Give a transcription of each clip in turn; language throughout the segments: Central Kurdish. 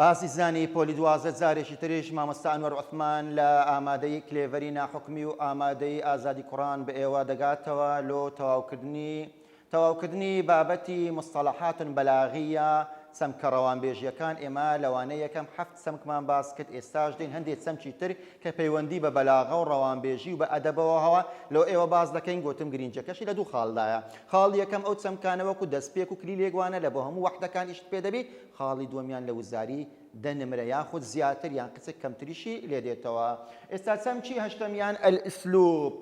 باسی زانی پۆلی دوازە جارێکی تریش مامۆستا ئەنوەر عوثمان لە ئامادەی کلێڤەری ناحوکمی و ئامادەی ئازادی کوڕان بە ئێوە دەگاتەوە لۆ تەواوکردنی بابەتی مستەڵەحاتن بەلاغیە سەمکە ڕەوانبێژیەکان ئێمە لەوانەیە یەکەم 7 سەمکمان باس کرد ئێستاش دێن هەندێک سەمکی تر کە پەیوەندی بە بەلاغە و ڕەوانبێژی و بە ئەدەبەوە هەوە لەو ئێوە باز دەکەین گوتم گرینجەکەشی لە دوو خاڵدایە خاڵ یەکەم ئەو چەمکانەوەکو دەستپێک و کلیلێکوانە لە بۆ هەموو وەحدەکان ئیشت پێ دەبی خاڵی دووەمیان لە وزاری دەنمرە یاخود زیاتر یان قسە کەمتریشی لێ دێتەوە ئێستا چەمکی هەشتەمیان ئەلئسلوب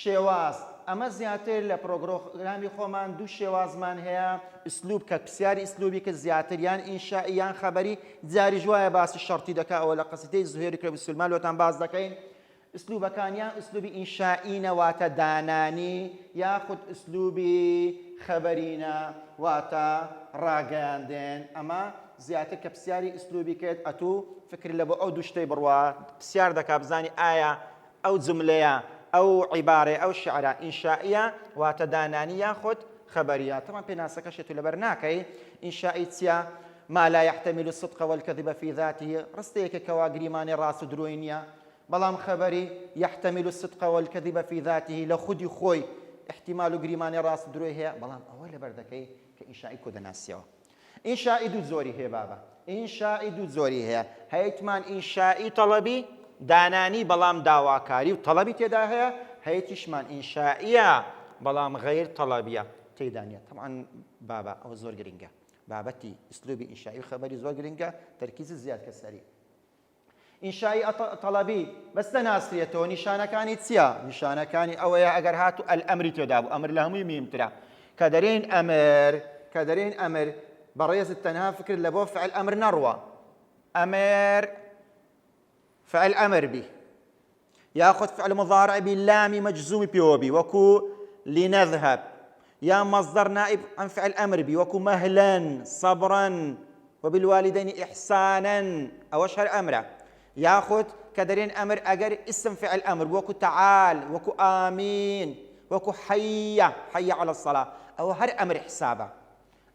شێواز ئەمە زیاتر لە پرۆگرامی خۆمان دوو شێوازمان هەیە ئسلوب کە پرسیاری ئسلوبی کە زیاتر یان ئینشائی یان خەبەری جاری ژوایە باسی شەڕتی دەکا ئەوە لە قەسیدەی زوهێری کڕێبی سولمان لۆتان باز دەکەین ئسلوبەکانیان ئسلوبی ئینشائینە واتە دانانی یاخود ئسلوبی خەبەرینە واتە ڕاگەیاندێن ئەمە زیاتر کە پرسیاری ئسلوبی کرد ئەتوو فکر لە بۆ ئەو دوو شتەی بڕوا پرسیار دەکا بزانی ئایا ئەو جملەیە ئەو عیبارەیە ئەو شیعرە ئینشائیە واتە دانانی یاخود خەبەریە تەمان پێناسەکەشێت و لەبەر ناکەی ئینشائی چییە ما لا يحتمل الصدق والكذب في ذاته ڕستەیەکە کەوا گریمانی ڕاست و درۆی نییە بەڵام خەبەری يحتمل الصدق والكذب في ذاته لە خودی خۆی احتیمال و گریمانی ڕاست و درۆی هەیە بەڵام ئەوە لەبەر دەکەی کە ئینشائی کۆ دەناسیەوە ئینشائی دوو زۆری هەیە بابە ئینشائی دوو زۆری هەیە هەیەکمان ئینشائی تەڵەبی دانانی بەڵام داواکاری و تەڵەبی تێدا هەیە هەیەکیشمان ئینشائیە بەڵام غەیر تەڵەبیە تێدا نیە طبعاً بابە ئەوە زۆر گرنگە بابەتی ئسلوبی ئینشائی و خەبەری زۆر گرنگە تەرکیزی زیاد کە سەری ئینشائی تەڵەبی بەستە ناسرێتەوە نیشانەکانی چییە نیشانەکانی ئەوەیە ئەگەر هاتو ئەلئەمری تێدا بوو ئەمر لە هەمووی میمترە کە دەرێن ئەمر بەڕێزت تەنها فکر لە بۆ فعل ئەمر نەڕوە ئەمر فعل أمر به ياخذ فعل مضارع باللام مجزوم بيوبي وكو لنذهب يا مصدر نائب عن فعل أمر به وكو مهلا صبرا وبالوالدين إحسانا أو أشهر أمره ياخذ كدرين أمر أجر اسم فعل أمر وكو تعال وكو آمين وكو حي على الصلاة أو هر أمر حسابه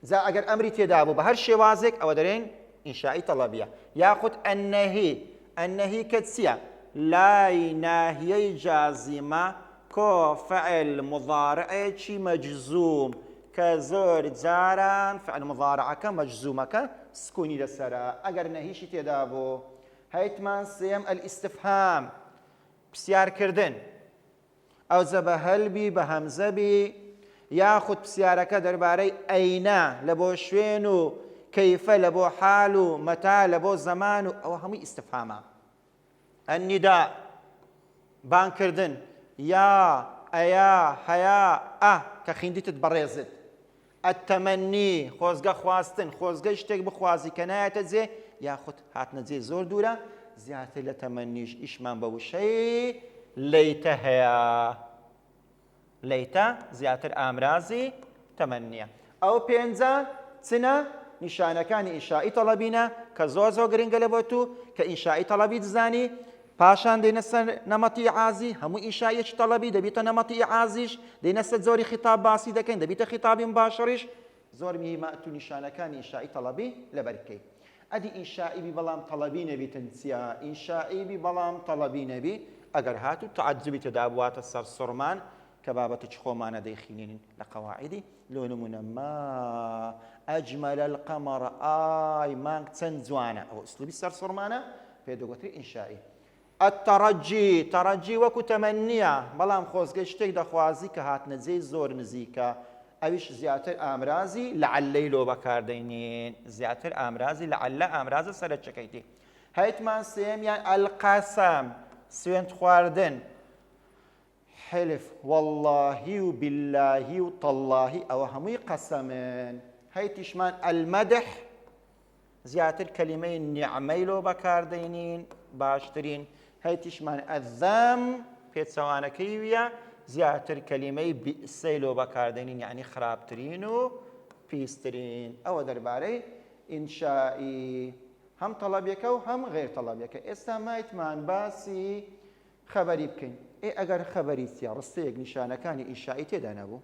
إذا أجر أمري تدابو بهر شوازك أو درين إنشائي طلبية ياخذ النهي كتسيا لا ناهية جازمة كو فعل مضارع شي مجزوم كزور جاران فعل مضارع كمجزومة سكوني لسرا أجر نهي شي تدابو هيتمان سيم الاستفهام بسيار كردن أو زبهل بي بهمزة بي ياخد بسيارك درباري أين لبو شوينو كيف لبو حالو متى لبو زمانو أو همي استفهاما النداء بان كردن يا أيا هيا كخيندي تتبرزت التمني خوزقا خواستن خوزقا اشتك بخوازي كناية تزي ياخد هاتنا زي زور دورا زيادة لتمنيش إشمان بوشي ليتا زيادة أمرازي تمنية أو بينزا سنة نشانة كان إنشائي طلبينا كزوزو غرينغ لبوتو كإنشائي طلبي تزاني پاشان دەینەسەر نەمەتی عازی هەموو ئینشایەکی تەڵەبی دەبێتە نەمەتی عازیش دەینەسەر زۆری خیتاب باسی دەکەین دەبێتە خیتابی مباشریش زۆر میهمە تو نیشانەکانی ئینشائی تەڵەبی لەبەر بکەیت ئەدی ئینشائی بی بەڵام تەڵەبی نەبیتن چییە ئینشائی بی بەڵام تەڵەبی نەبی ئەگەر هاتو تعجبی تێدا بواتە سەر سوڕمان کە بابەتێکی خۆمانە دەیخینین لە قەواعیدی لۆ نمونە ما ئەجمەل القەمەڕ ئای مانگ چەند جوانە ئەوە ئوسلوبی سەر سوڕمانە پێ دەگوترێت ئینشائی تەڕەجی وەکو تەمەنیە بەڵام خۆزگەی شتێک دەخوازی کە هاتنەجێی زۆر نزیکە ئەویش زیاتر ئامرازی لەعەلەی لۆ بەکاردەینێن زیاتر ئامرازی لەعەلە ئامرازە سەرچەکەیتی هەیتمان سێمیان ئەلقەسەم سوێند خواردن حلف واللهی و باللهی و تەڵڵاهی ئەوە هەمووی قەسەمن هەیتیشمان ئەلمەدح زیاتر کەلیمەی نیعمەی لۆ بەکاردەینین باشترین هەیتیشمان ئەذەم پێچەوانەکەی ویە زیاتر کەلیمەی بیئسەی لۆ بەکاردەینین یعنی خراپترین و پیسترین ئەوە دەربارەی ئینشائی هەم تەڵەبیەکە و هەم غێر تەڵەبیەکە ئێستا مایتمان باسی خەبەری بکەین ئەگەر خەبەری چیە ڕستەیەک نیشانەکانی ئینشائی تێدا نەبوو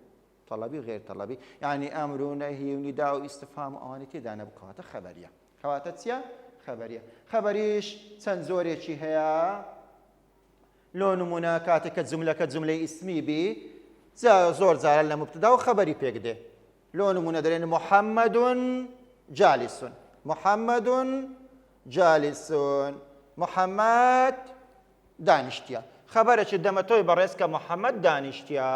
طلبي غير طلبي يعني أمر ونهي ونداء واستفهام وأواني تێدا نەبوو کەواتە خەبەریە کەواتە چییە؟ خەبەریە. خەبەریش چەند زۆرێکی هەیە. لۆ نمونە کاتێک کە جملەکە جملەی ئیسمی بی زۆر جارە لە مبتدا و خەبەری پێک دێ. لۆ نمونە دەڵێن محەممەدون جالیسون، محەممەدون جالیسون، محەممەد دانیشتە. خەبەرێکی دەمە تۆی بەڕێز کە محەممەد دانیشتە،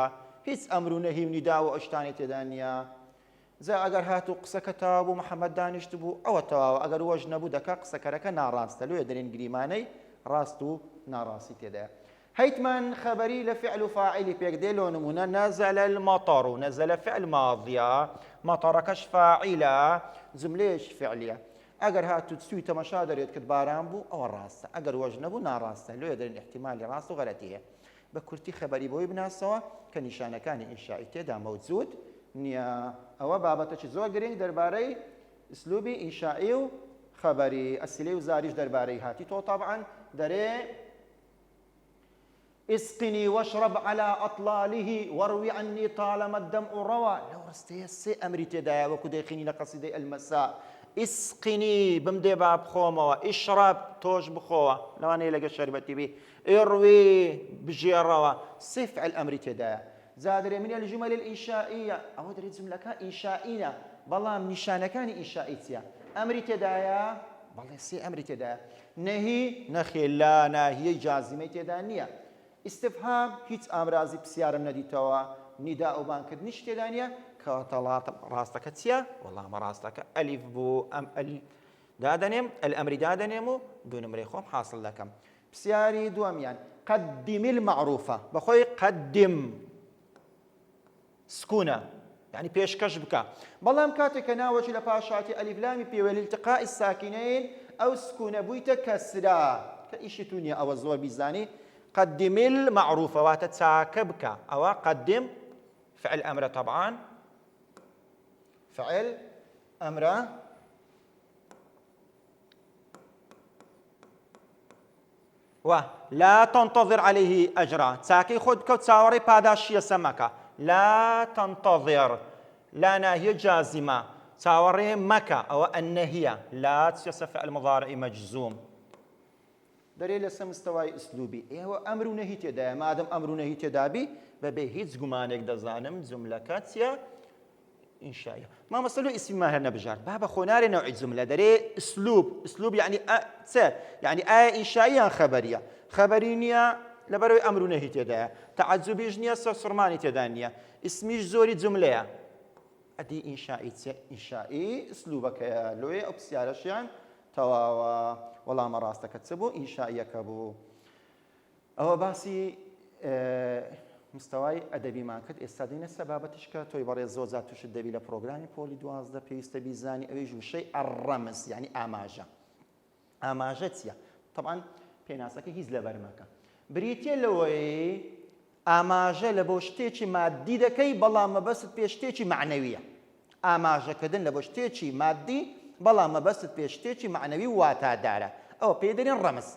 هیچ ئەمر و نەهی و نیدا و ئەشتانی تێدا نییە. زە ئەگەر هاتوو قسەکە تەواو بوو محەممەد دانیشت بوو ئەوە تەواوە، ئەگەر وەژ نەبوو دەکا قسەکەرەکە ناڕاستە. لێ دەرێن گریمانەی ڕاست و ناڕاستی تێدایە. هەیتمان خەبەری لە فعل و فاعلی پێک دێ. لۆ نمونە نەزەلە المەطەڕ و نەزەلە فعل ماضیە، مەطەڕەکەش فاعیلە، جملەیەکی فعلیە. ئەگەر هاتوو سوی تەمەشا دەرێت کرد باران بوو ئەوە ڕاستە، ئەگەر وەژ نەبوو ناڕاستە. لێ دەرێن احتیمالی ڕاست و غەلەتی هەیە. بە کورتی خەبەری بۆی بناسەوە کە نیشانەکانی ئینشائی تێدا مەوجود نییە. ئەوە بابەتێکی زۆر گرنگ دەربارەی ئسلوبی ئینشائی و خەبەری. ئەسیلەی و زاریش دەربارەی هاتی تۆ طبعاً دەرێ اسقني واشرب على أطلاله واروي عني طالما الدمع روى. لو رستي سي أمري تدايا وكو ديخيني لقصيدي المساء. اسقني بمدي باب خوما اشرب توش بخوا لو أنا لقى شربتي بي اروي بجي الروى. صف الأمر تدايا. زادري من الجمل الإنشائية أو دري جملة إنشائية والله من نشانة كان إنشائية. أمري تدايا والله سي أمري تدايا. نهي نخي لا ناهي جازمة تدانية. استفهام هیچ ئامرازی پرسیارم نەدیتەوە، نیدا و بانکردنیش تێدا نییە. کەواتەڵات ڕاستەکە چییە؟ وەڵامە ڕاستەکە ئەلیف بوو، ئەم دادەنێم ئەلئەمری دادەنێم و دوو نمرەی خۆم حاصل دەکەم. پرسیاری دووەمیان قەدیم المەعروفە، بەخۆی قەدیم سکوونە یعنی پێشکەش بکە. بەڵام کاتێک کە ناوەکی لە پاشاتی ئەلیف لامی پێوە لالتقاء الساکینەین ئەو سکوونە بوویتە کەسرا کە ئیشی تو نییە ئەوە زۆر بیزانی. قدم المعروف واتتساكبك أو قدم فعل أمر طبعا فعل أمر ولا تنتظر عليه أجرا تساكي خد كتساوري باداشية سمكة لا تنتظر لا ناهي جازمة تساوري مكة أو النهية لا تسيسف المضارع مجزوم. دەرێ لەسەر مستەوای ئسلوبی ئێوە ئەمر و نەهی تێدایە. مادەم ئەمر و نەهی تێدابی بەبێ هیچ گومانێک دەزانم جملەکە چییە؟ ئینشائیە. مامەسەلۆ ئیسمی ماهر نەبژارد با بە خۆنارێ نەوعی جملە دەرێ ئسلوب یعنی چ یعنی ئایا ئینشائی یان خەبەریە؟ خەبەری نییە لەبەرەوەی ئەمر و نەهی تێدایە. تەعەجوبیش نییە سەرسوڕمانی تێدا نییە. ئیسمیش زۆری جملەیە. ئەدی ئینشائی چ؟ ئینشائی ئسلوبەکەیە. لۆیە ئەو پرسیارەشیان تەواوە. وەڵامە ڕاستەکە چ بوو؟ ئینشائیەکە بوو. ئەوە باسی مستەوای ئەدەبیمان کرد. ئێستا دێنە سەر بابەتیش کە تۆی بەڕێز زۆر جار تووشت دەبی لە پرۆگرامی پۆلی 12 پێویستە بیزانی ئەوەی ژوشەی ئەڕەمز یعنی ئاماژە. ئاماژە چییە؟ طبعاً پێناسەکە هیچ لەبەرمەکە. بریتیە لەوەی ئاماژە لە بۆ شتێکی مادی دەکەی بەڵام مەبەست پێ شتێکی معنەویە. ئاماژەکردن لە بۆ شتێکی مادی بەڵام مەبەست پێ شتێکی معنەوی واتادارە. ئەوە پێی دەرێن ڕەمز.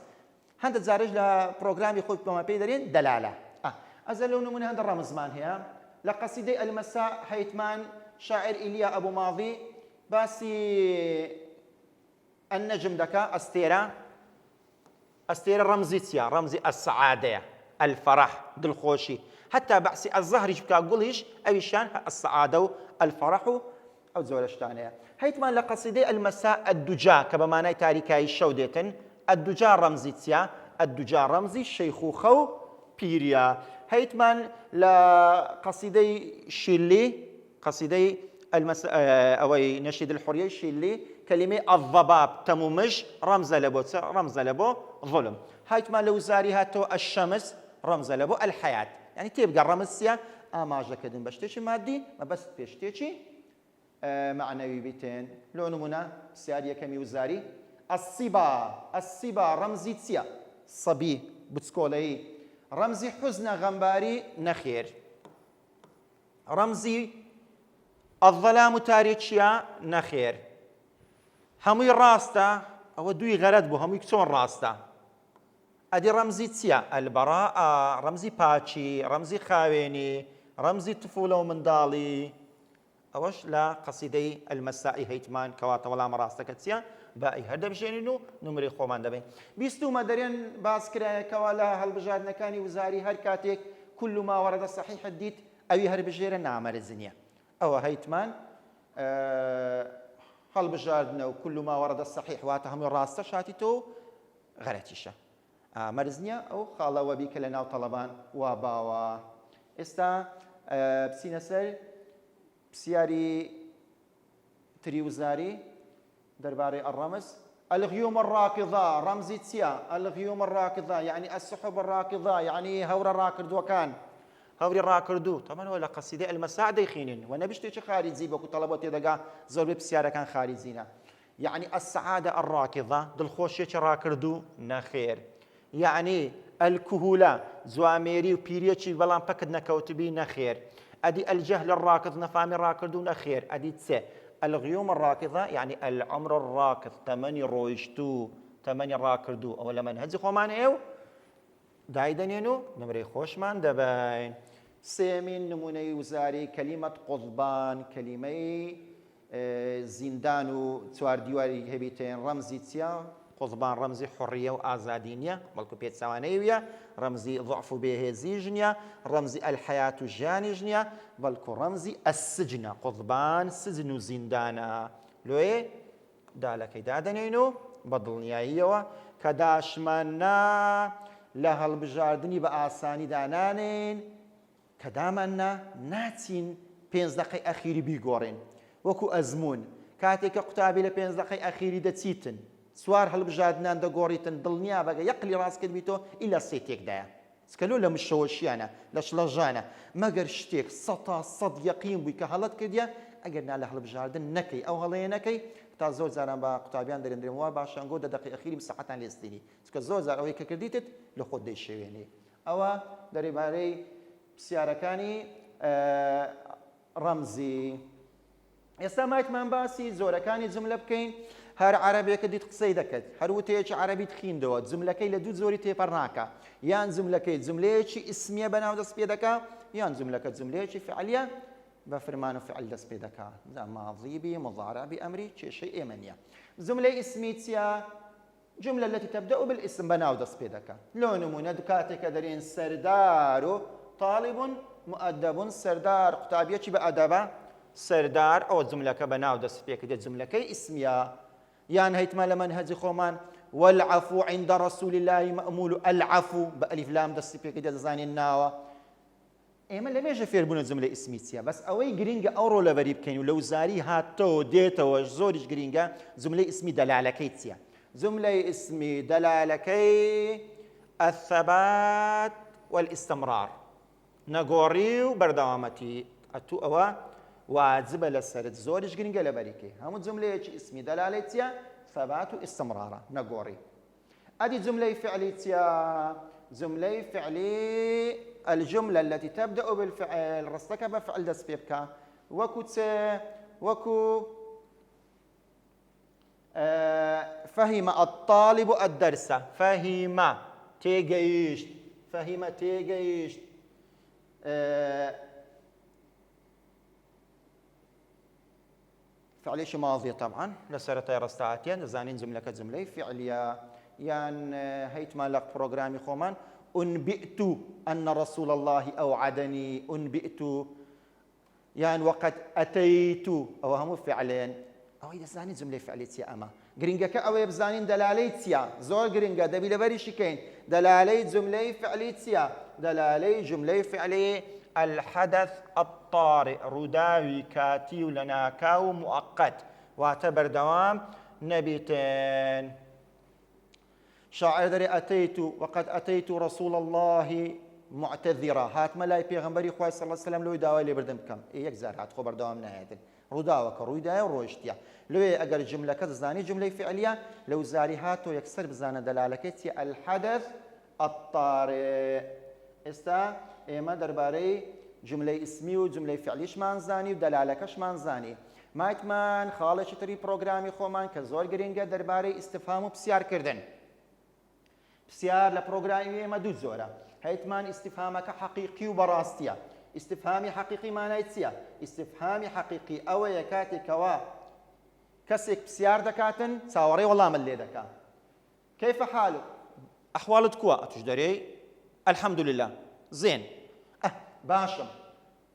هەندە جارش لە پرۆگرامی خۆی بەمە پێی دەرێن دەلالە. ئەزە لەو نمونە هەندە ڕەمزمان هەیە. لە قەسیدەی ئەلمەساء هەیتمان شاعر ئیلیا ئەبوو ماضی باسی النەجم دەکا. ئەستێرە ڕەمزی چییە؟ ڕەمزی ئەسعادەیە، ئەلفەرەح دڵخۆشی. هەتا بەعسی ئەزەهریش بکا گوڵیش ئەویشیان ئەسعادە و ئەلفەرەح و ئەو جۆرە شتانەیە. هەیتمان لە قەسیدەی ئەلمەساء ئەدوجا کە بە مانای تاریکایی شەو دێتن. ئەدوجا ڕەمزی چییە؟ ئەدوجا ڕەمزی شەیخوخە و پیریە. هەیتمان لە قەسیدەی شیلی قەسیدەی ئەوەی نەشید الحوریەی شیلی کەلیمەی ئەضەباب تەمومش ڕەمزە لە بۆ چ؟ ڕەمزە لە بۆ ظولم. هەیتمان لە وزاری هاتەوە ئەشەمس ڕەمزە لە بۆ ئەلحەیات. یعنی تێبگە ڕەمز چییە؟ ئاماژەکردن بە شتێکی مادی مەبەست پێ شتێکی معنەوی بیتێن. لۆ نمونە پرسیاری یەکەمی وزاری ئەسیبا ڕەمزی چییە؟ سەبی بچکۆلەیی. ڕەمزی حوزنە غەمباری نەخێر. ڕەمزی ئەظەلام و تاریکیە نەخێر. هەمووی ڕاستە ئەوە دووی غەرەت بوو هەمووی چۆن ڕاستە. ئەدی ڕەمزی چییە؟ ئەلبەراء ڕەمزی پاچی، ڕەمزی خاوێنی، ڕەمزی تفولە و منداڵی. ئەوەش لە قەسیدەی ئەلمەسائی هەیتمان کەواتە وەڵامە ڕاستەکە چییە؟ بائی هەردەبژێنین و نمرەی خۆمان دەبین. بیستومە دەرێن باسکرایەکەوە لە هەڵبژاردنەکانی وزاری هەر کاتێک كل ما ورد صحيح الديت أو هەربژێرە نامەرزنیە ئەوە هەیتمان هەڵبژاردنە و كل ما ورد الصحيح واتە هەمووی ڕاستە شاتی تۆ غەرەتیشە مەرزنیە ئەو خاڵەوە بیکە لە ناو تەڵەبان وا باوە. ئێستا بچینە سەر پرسیاری تری وزاری دەربارەی الرمز. الغيوم الراكضة رمزي تسيا الغيوم الراكضة يعني السحب الراكضة يعني هور الراكردو كان هوري الراكردو طبعا ولا قصيدة المساعدة يخينين وانا بشتي خارجي بكو طلبات يدقا زور بسيارة كان خارجينا يعني السعادة الراكضة دل خوشيش راكردو نخير يعني الكهولة زواميري وبيريتشي بلان بكد نكوتبي نخير ادي الجهل الراكض نفامي راكردو نخير ادي تسي الغيوم الراكضة يعني العمر الراكض تمني رويشتو تمني راكردو أو لما نهزي خومان إيو دايدنينو نمري خوشمان دباين. سيمين نموني وزاري كلمة قضبان كلمة زندانو توار ديواري هبيتين رمزي تيا قضبان رمزي حرية وآزادينية بلكو بيت سوانيوية رمزي ضعف بهزيجنيا رمزي الحياة الجانجنيا بلكو رمزي السجن قضبان سجن زندانا لوي دالكي دادنينو بضلنيايوا كداشمنا لها البجاردني بآساني دانانين كدامنا ناتين 5 دقيقة أخيري بيقورين وكو أزمون كاتيك قتابي ل 5 دقيقة أخيري دتيتن سوار هەڵبژاردنان دەگۆڕیتن دڵنیا بەگە یەقلی ڕاستکرد بیتۆ ئیلا سێ تێکدایە سکەلو لە مشەوەشیانە لە شڵەژانە مەگەر شتێک 100% یەقین بووی کە هەڵەت کردیە ئەگەر نا لە هەڵبژاردن نەکەی ئەو هەڵەیە نەکەی تا زۆر جاران بە قوتابیان دەرێنرێن وا باشەنگۆ دە دقی ئەخیری مساحەتان لێستینی چکە زۆر جار ئەوەی کە کردیتت لە خۆت دەیشێوێنێ. ئەوە دەرێبارەی پرسیارەکانی ڕەمزی. ئێستا مایکمان باسی زۆرەکانی جملە بکەین. هەر عەرەبێکە دیت قسەی دەکەت هەر وتەیەکی عەرەبی تخیندەوە جملەکەی لە دوو زۆری تێپەڕ ناکە یان جملەکەی جملەیەکی ئیسمیە بەناو دەست پێ دەکا یان جملەکە جملەیەکی فعلیە بە فرمان و فعل دەست پێ دەکا ماضی بی مضارع بی ئەمری کێشەی ئێمە نییە. جملەی ئیسمی چیە؟ جملة التي تبدأ بالاسم بناو دەست پێ دەکا. لۆ نمونە کاتێکە دەرێن سەردار و طالب مؤدب سەردار قوتابیەکی بە ئەدەبە سەردار ئەوە جملەکە بەناو دەست پێ کردێت جملەکەی ئیسمیە. یان هەیتمان لە مەنهەجی خۆمان والعفو عند رسول الله مأمول العفو بألف لام دەستی پێ کردێت دەزانین ناوە. ئێمە لە مێژە فێربوونە جملە ئیسمی چییە بەس ئەوەی گرینگە ئەو ڕۆلەبەری بکەین و لە وزاری هاتەوە دێتەوە زۆریش گرینگە جملەی ئیسمی دەلالەکەی چییە؟ جملەی ئیسمی دەلالەکەی الثبات والاستمرار نەگۆڕی و بەردەوامەتی ئەتوو ئەوە واجبە لەسەرت زۆریش گرنگە لەبەریکەی هەموو جملەیەکی ئیسمی دەلالەی چییە؟ ثەبات و ئیستمرارە نەگۆڕی. ئەدی جملەی فعلی چییە؟ جملەی فعلی الجملة التي تبدأ بالفعل ڕستەکە بە فعل دەست پێ بکە وەکو چێ؟ وەکو فهم الطالب الدرس فهم تێگەیشت فهم تێگەیشت فعليش ماضية طبعا لسرتي رستعاتيا زانين جملة جملة فعلية يان هيت مالك بروجرامي خومان أنبئت أن رسول الله أوعدني أنبئت يان وقد أتيت أو هم فعلين أو إذا زانين جملة فعلية أما جرينجا كأو يبزانين دلاليتيا زور جرينجا دبي لبري شكين دلالي جملة فعلية دلالي جملة فعلية الحدث الطارئ رداوي كاتي لناكاو مؤقت واعتبر دوام نبيتين. شاعر دري أتيت وقد أتيت رسول الله معتذرة هات ملاي بيغمبري خواه صلى الله عليه وسلم لو داوي لي بردم بكم يك زار هات خبر دوام نهاية رداوة كرويدا وروشتيا لو أجر جملة كزاني جملة فعلية لو زاري هاتو يكسر بزانة دلالكتي الحدث الطارئ استا ئێمە دەربارەی جملەی ئیسمی و جملەی فعلیشمان زانی و دەلالەکەشمان زانی. مایتمان خاڵێکی تری پرۆگرامی خۆمان کە زۆر گرنگە دەربارەی ئیستفهام و پرسیارکردن. پرسیار لە پرۆگرامی ئێمە دوو زۆرە. هەیتمان ئیستفهامەکە حەقیقی و بەڕاستیە. ئیستفهامی حەقیقی مانای چییە؟ ئیستفهامی حەقیقی ئەوەیە کاتێکەوە کەسێک پرسیار دەکاتن چاوەڕێی وەڵامت لێ دەکات كيف حالك ئەحواڵت کووە ئەتوش دەرێی الحمد لله زين باشم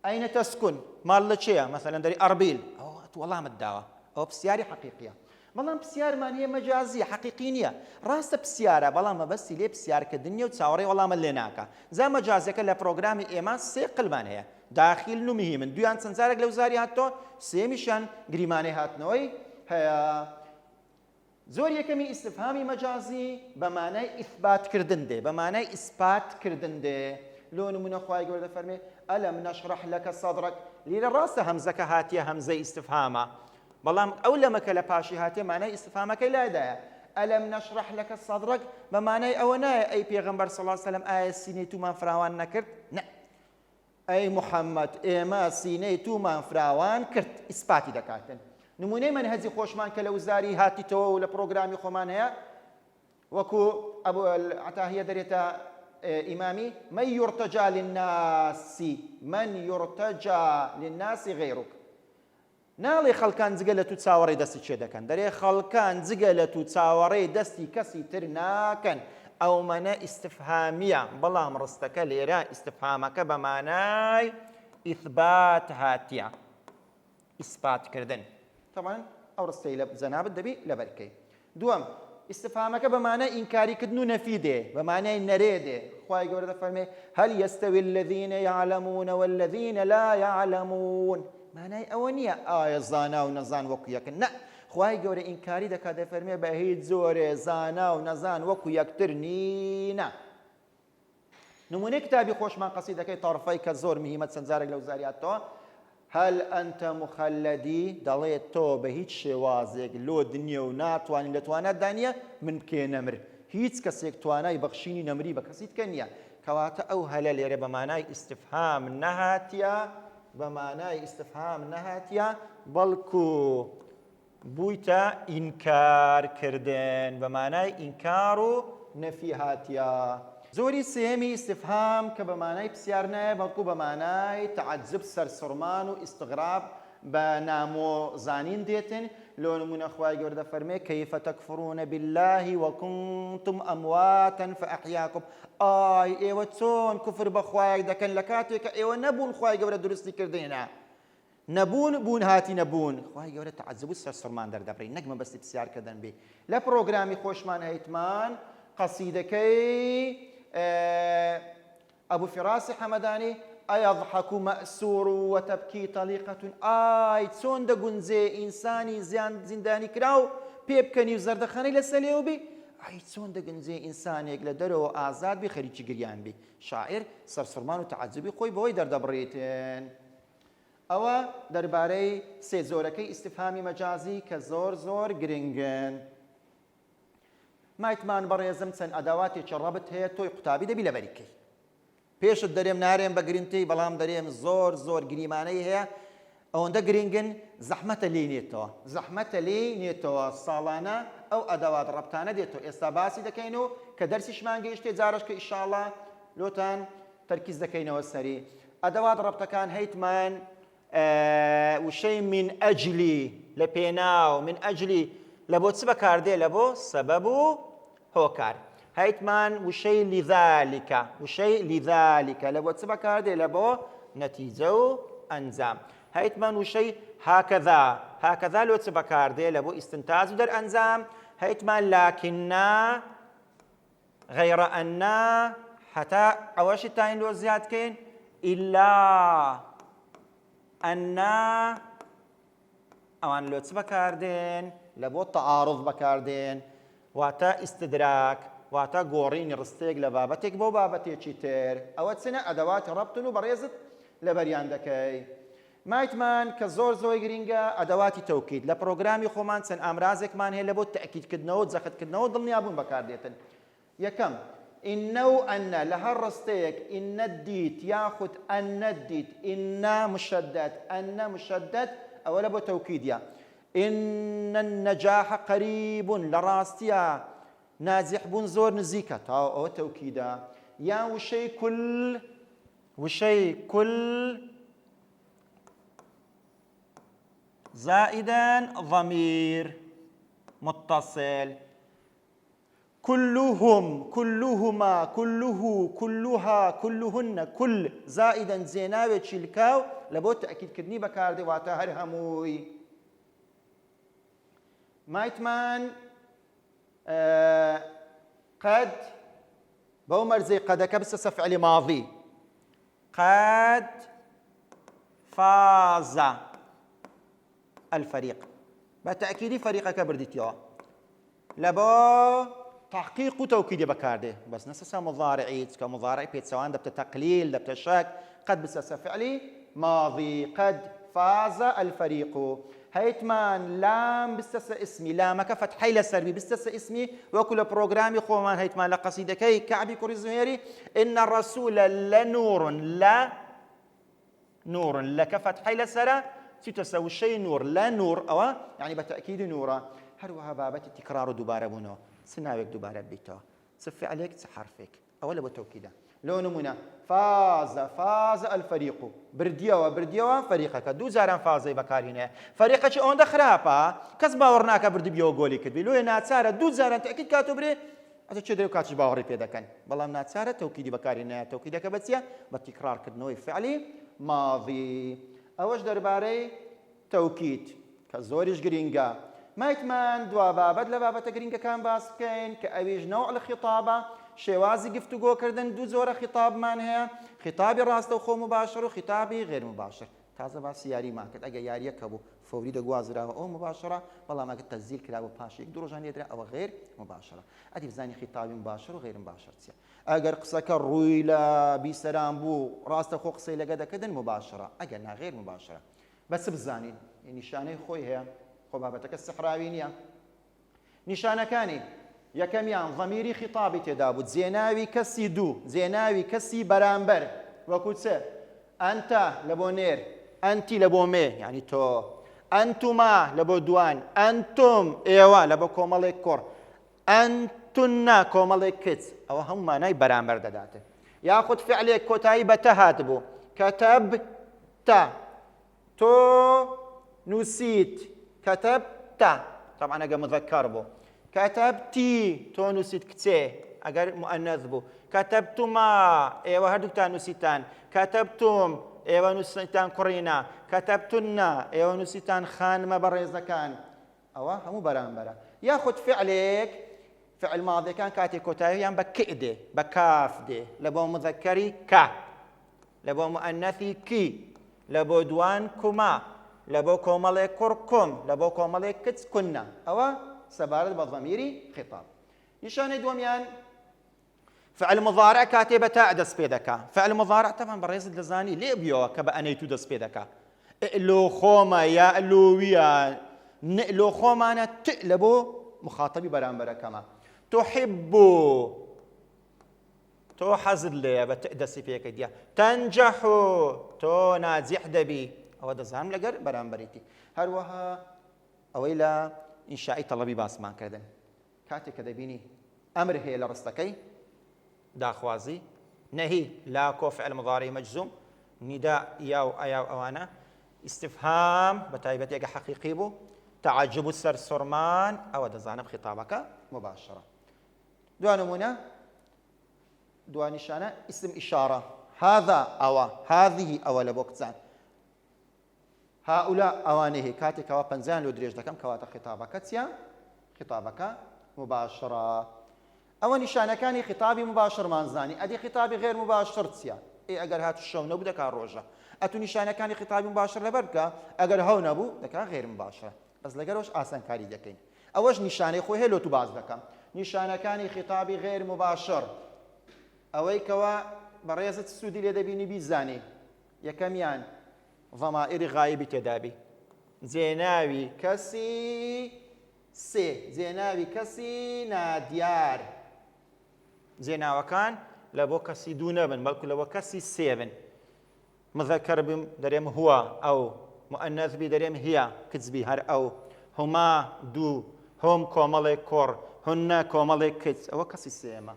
أين تسكن مال لە چێیە مثلا دەری ئەربیل ئەوە وەڵامت داوە ئەوە پرسیاری حەقیقیە بەڵام پرسیارمان هەیە مەجازیە حەقیقی نییە ڕاستە پرسیارە بەڵام مەبەستی لێ پرسیارکردنیە و چاوەڕێی وەڵامت لێ ناکە زا مەجازەکە لە پرۆگرامی ئێمە سێ قلمان هەیە داخیل و میهمن دویان چەند جارێک لەو زاری هاتۆ سێمیشان گریمانەی هاتنەوەی هەیە زۆر یەکەمی ئیستفهامی مەجازی بە مانای ئیثباتکردن دێ بە مانای ئیسپاتکردن دێ لۆ نمونە خوای گەورە دەفەرمێ ئەلەم نەشرح لەکە سەدرەک لێرە ڕاستە هەمزەکە هاتیە هەمزەی ئیستفهامە بەڵام ئەو لەمەکە لە پاشی هاتێ مانای ئیستفهامەکەی لادایە ئەلەم نەشرح لەکە سەدرەک بە مانای ئەوە نایە ئەی پێغەمبەر صلی الله علیه وسلم ئایا سینەی تومان فراوان نەکرد نە ئەی محەممەد ئێمە سینەی تومان فراوان کرد ئیسپاتی دەکاتن نمونەی منهەجی خۆشمان کە لە وزاری هاتیتەوە و لە پرۆگرامی خۆمان هەیە وەکو ئەبوو عەتاهیە دەرێتە ئیمامی من يرتجى للناس غيرك ناڵێ خەڵکان جگە لە تو چاوەڕێی دەستی چێ دەکەن دەرێ خەڵکان جگە لە تو چاوەڕێی دەستی کەسی تر ناکەن ئەومەنە ئیستفهامیە بەڵام ڕستەکە لێرە ئیستفهامەکە بە مانای ئیثبات هاتیە ئیسپاتکردن طبعا ئەو ڕستەی لە جەنابەت دەبی لەبەرکەی دووەم ئیستفهامەکە بە مانای ئینکاریکردن و نەفی دێ بە مانای نەرێ دێ خوای گەورە دەفەرمێ هەل يستوي الذين يعلمون والذين لا يعلمون مانای ئەوە نییە ئایا زانا و نەزان وەکو یەکن نە خوای گەورە ئینکاری دەکات دەفەرمێ بە هیچ زۆرێ زانا و نەزان وەکو یەکتر نینە نمونەی کتابی خۆشمان قەسیدەکەی تەڕفەی کە زۆر میهمە چەند جارێک لەو زاریاتەوە هل أنت مخلدي دەڵێت تۆ بە هیچ شێوازێک لۆ دنیا و ناتوانین لە توانات دانیە من بکێ نەمر هیچ کەسێک توانای بەخشینی نەمری بە کەسی تکە نییە کەواتە ئەو هەلە لێرە بە مانای ئیستفهام نەهاتیە بە مانای ئیستفهام نەهاتیە بەڵکو بوویتە ئینکارکردن بە مانای ئینکار و نەفی هاتیە زۆری سێمی ئیستفهام کە بە مانای پرسیار نایە بەڵکو بە مانای تەعەجب سەرسوڕمان و ئیستغراب بە نامۆزانین دێتن لۆ نمونە خوای گەورە دەفەرمێ كيف تكفرون بالله وكنتم أمواتا فأحياكم ئای ئێوە چۆن کوفر بە خوایەک دەکەن لە کاتێککە ئێوە نەبوون خوای گەورە دروستی کردێنە نەبوون بوون هاتی نەبوون خوای گەورە تەعەجب و سەرسوڕمان دەردەبڕی نەک مەبەستی پرسیارکردن بێ لە پرۆگرامی خۆشمان هەیتمان قەسیدەکەی أبو فراس حمداني أيضحك مأسور وتبكي طليقة آي چۆن دەگونجێ ئینسانی زیندانی کراو پێبکەنی و زەردەخانەی لەسەر بی ئای چۆن دەگونجێ ئینسانێک لە دەرەوە ئازاد بی خەریکی گریان بی شاعر سەرسوڕمان و تەعەجوبی خۆی بەوەی دەردەبڕێتن ئەوە دەربارەی سێ زۆرەکەی ئیستفهامی مەجازی کە زۆر گرنگن مایتمان بەڕێزم چەند ئەداواتێکی ڕەبت هەیە تۆی قوتابی دەبی لەبەریکەی پێشت دەرێم نارێم بە گرنگتەی بەڵام دەرێم زۆر گریمانەی هەیە ئەوەندە گرنگن زەحمەتە لێ نێتەوە زەحمەتە لێ نێتەوە ساڵانە ئەو ئەداوات ڕەبتانە دێتەوە ئێستا باسی دەکەین و کە دەرسیشمان گەیشتێ جارش کە ئیشاڵڵا لۆتان تەرکیز دەکەینەوە سەری ئەداوات ڕەبتەکان هەیتمان وشەی من ئەجلی لە پێناو من ئەجلی لە بۆ چ بەکاردێ لە بۆ سەبەب و هۆکار هەیتمان وشەی لیذالکە لە بۆ چ بەکاردێ لە بۆ نەتیجە و ئەنجام هەیتمان وشەی هاکەذا لۆ چ بەکاردێ لە بۆ ئیستنتاج و دەرئەنجام هەیتمان لاکیننا غەیرە ئەننا حتا ئەوەشی تاین لۆ زیادکەین ئیلا ئەننا ئەوان لۆ چ بەکاردێن لە بۆ تەعارض بەکاردێن واتە ئیستدراک واتە گۆڕینی ڕستێک لە بابەتێک بۆ بابەتێکی تر ئەوە چنە ئەدەواتی ڕەبتن و بەڕێزت لەبەریان دەکەی مایتمان کە زۆر گرینگە ئەدەواتی تەوکید لە پرۆگرامی خۆمان چەند ئامرازێکمان هەیە لە بۆ تەئکیدکردنەوە و جەختکردنەوە دڵنیابوون بەکاردێتن یەکەم ئینە و ئەنە لە هەر ڕستەیەک ئینە دیت یاخود ئەنە دیت ئینە مشەدەد ئەنە مشەدەد ئەوە لە بۆ تەوکیدیە إن النجاح قريب لراستيا ناجح بون زور نزيكا أو توكيدا يا وشي كل زائدا ضمير متصل. كلهم، كلهما، كله، كلها، كلهن، كل زائدا زيناوي تشيلكاو لبو تأكيد كدني بكاردي واتا هر هموي. مايتمان قد بومر زي قدك بس فعل ماضي. قد فاز الفريق بالتأكيد فريقك برديتيا لبو تحقيق وتوكيد بكارده بس نسا مضارعي كمضارع بيت سواء دبت تقليل دبت شك قد بس فعلي ماضي. قد فاز الفريق. هيتمان لام بستس اسمي لامك فتحي لسربي بستس اسمي وكل بروجرامي خومان هيتمان لقصيدكي كعبي كوريزميري إن الرسول لنور لا نور لك فتحي لسرة تسوي شيء نور لا نور أو يعني بالتأكيد نورا هروها بابت التكرار دوباره بونو سناوك دوباره بيتو صفي عليك حرفك أولا بتوكيده لو نمونه فاز الفريق برديوا فريقك دو زاران فازي بكارينه فريقك اون خرابه كسبا ورناك برد بيو غولي كدبي لو ناتساره دو زاران تاكيد كاتبري اتا تشدري كاتش باوري بيدا كان والله ناتساره توكيدي بكارينه توكيدك بتسيا بالتكرار كدنوي فعلي ماضي اوش درباري توكيد كزوريش جرينجا ما يتمان دوا بابد لبابة جرينجا كان باسكين كأويج نوع الخطابة شوازي گفتگو کردن دو زۆرە خطابمان هەیە خطابی ڕاستەوخۆ مباشر و خطابی غێر مباشر تازە باسی یاریمان کرد ئەگە یاریەکە بوو فۆری دەگوازراوە ئەو مباشرە بەڵام ئەگە تەزیل کراوە پاش یەک دوو ڕۆژان لێدرا ئەوە غێر مباشرە ئەدی بزانی خطابی مباشر و غێر مباشر چییە ئەگەر قسەکە ڕووی لە بیسەران بوو ڕاستەخۆ قسەی لەگە دەکردن مباشرە ئەگەر نا غێر مباشرە بەس بزانین نیشانەی خۆی هەیە خۆ بابەتەکە سەحراوی نییە نیشانەکانی یەکەمیان ضەمیری خیتابی تێدا بوو جێناوی کەسی دوو جێناوی کەسی بەرامبەر وەکو چ ئەنتە لە بۆ نێر ئەنتی لە بۆ مێ یعنی تۆ ئەنتوما لە بۆ دوان ئەنتم ئێوە لە بۆ کۆمەڵێک کوڕ ئەنتونە کۆمەڵێک کچ ئەوە هەموو مانای بەرامبەر دەداتێت یاخود فعلێک کۆتایی بە تە هاتبوو کەتەبتە تۆ نووسیت کەتەبتە طبعا ئەگە مذەکەر بوو كتبتي تو نسيت كتي اگر مؤنث بو كتبتما ايوا هردوكتان نسيتان كتبتم ايوا نسيتان قرينا كتبتنا ايوا نسيتان خان ما بريزكان اوا همو برامبره ياخذ فعلك فعل ماضي كان كاتي كوتاي يعني بكئده بكاف دي لبو مذكري ك لبو مؤنثي كي لبو دوان كما لبو كومالي كركم لبو كومالي كتس كنا اوا سبارة بضميري خطاب نشانه دوميان فعل مضارع كاتبة تاء دس بيدكا فعل مضارع طبعا بريز الدزاني ليه بيو كبا انيتو دس بيدكا لو خوما يا لويا لو خوما انا تقلبو مخاطبي برامبرا كما تحبوا تو حزر لي بتقدسي فيك ديا تنجحوا تو ناجح دبي او دزام لقر برامبريتي هروها اويلا إنشائي طلبي باسمان كردن كاتك دبيني أمر هي لرستكي داخوازي نهي لا كو فعل مضارع مجزوم نداء ياو أياو أوانا استفهام بتايبتي حقيقي بو تعجب السرسرمان أو دزانا بخطابك مباشرة دو نمونة دو نشانة اسم إشارة هذا أو هذه أو لبوكتان هؤلاء أوانه كاتك وبنزان لو دريج دكم كواتا خطابك تيا خطابك مباشرة أو نشانة كان خطابي مباشر مانزاني أدي خطابي غير مباشر تيا إيه أجر هات الشو نبدأ كاروجة أتو نشانة كان خطابي مباشر لبركة أجر هو نبو دكا غير مباشرة بس لقروش آسان كاري دكين أوش نشانة خوي هلو تباز دكم نشانة كان خطابي غير مباشر أوي كوا بريزة السودي لدبيني بيزاني يكميان ضمائر غائب تدابي زيناوي كسي سي زيناوي كسي ناديار زيناوي كان لبو كسي دون بن بل لبو كسي سيبن مذكر بم دريم هو او مؤنث بي دريم هي كتزبي هر او هما دو هم كومالي كور هن كومالي كتز او كسي سيما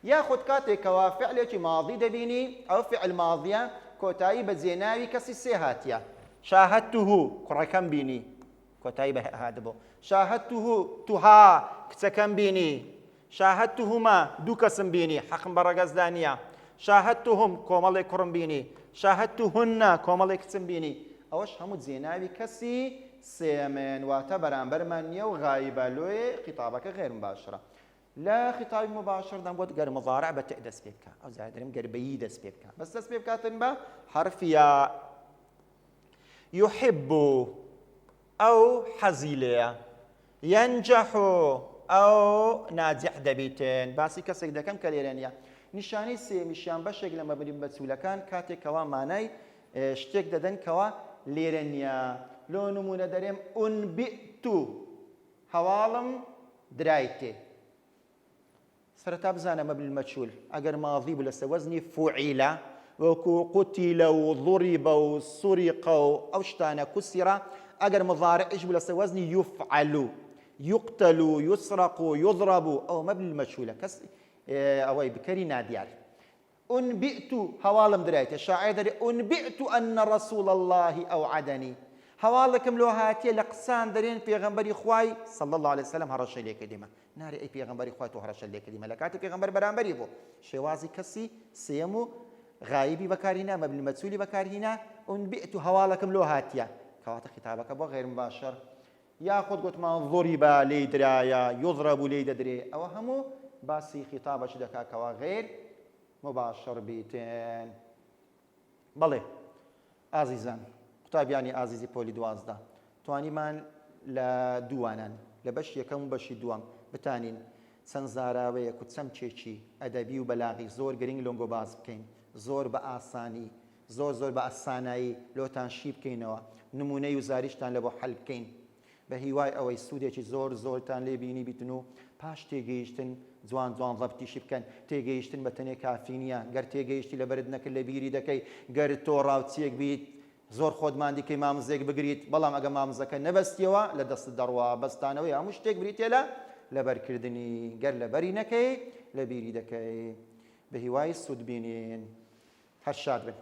ياخذ كاتك وفعل ماضي دبيني او فعل ماضيه كوتاي بزيناوي كسي سيهاتيا شاهدته كركم بيني کۆتایی بە هادبوو شاهدته توها کچەکەم بینی شاهدتهما دوو کەسم بینی حەقم بە ڕەگەزدا نییە شاهدتهم کۆمەڵێک کوڕم بینی شاهدتهن کۆمەڵێک کچم بینی ئەوەش هەموو جێناوی کەسی سێمێن واتە بەرامبەرمان نییە و غایبە لۆیە خیتابەکە غێر مباشرە لا خطابی مباشر دەم بۆت گەر مضارع بە تێ دەست پێ بکە ئەو زیاترم گەربەیی دەست پێ بکە بەس دەست پێ بکاتن بە حرفی یا يحب أو حەزی ينجح أو ناجح دەبیتن باسی کەسێک دەکەم کە لێرە نییە نیشانەی سێمیشیان بەشێک لە مەبنی مەجهولەکان کاتێکەوە مانای شتێک دەدەن کەوە لێرە نییە لۆ نمونە دەرێم ئونبئت هەواڵم درایتێ سەرەتا بزانە مەبنی مەجهول ئەگەر ماضی بوو لەسەر وەزنی فوعیلە وەکو قوتیلە و ضوریبە و سوریقە و ئەو شتانە کوسیرە ئەگەر مضارعش بوو لەسەر وەزنی یوفعل يقتل يسرق يضرب أو مبني المجهولة كس أو بكري ناديال أنبئت هوالم درايت الشاعر دري أنبئت أن رسول الله أوعدني هوالكم لو هاتي لقسان درين بيغمبري خواي صلى الله عليه وسلم هرش لي كلمة ناري أي بيغمبري خواي تو هرش لي كلمة لكاتي بيغمبر برامبري بو شوازي كسي سيمو غايبي بكارينا مبني المجهولي بكارينا أنبئت هوالكم لو هاتيا كوات خطابك بو غير مباشر یاخود گوتمان ضریبە لێی درایە یضرب لێی دەدرێ ئەوە هەموو باسی خیتابەش دەکاکەوە غێر مباشر بیتن بەڵێ ئازیزان قوتابیانی ئازیزی پۆلی 12 توانیمان لە دووانان لە بەش یەکەم و بەشی دووەم بتانین چەند زاراوەیەک و چەند چێکی ئەدەبی و بەلاغی زۆر گرنگ لۆنگۆ باز بکەین زۆر بە ئاسانی زۆر بە ئاسانایی لۆتان شی بکەینەوە نمونەی و زاریشتان لە بۆ حەل بکەین بە هیوای ئەوەی سوودێکی زۆرتان لێ بینی بیتن و پاش تێگەیشتن جوان ضەبتیشی بکەن تێگەیشتن بە تەنێ کافی نییە گەر تێگەیشتی لە بەرت نەکرد لە بیری دەکەی گەر تۆ ڕاوچیەک بیت زۆر خۆتمان دیکەی مامزێک بگریت بەڵام ئەگە مامزەکە نەبەستیەوە لە دەست دەڕوا بەستانەوەی هەموو شتێک بریتێ لە بەرکردنی گەر لە بەری نەکەی لە بیری دەکەی بە هیوای سوود بینین هەر شاد بن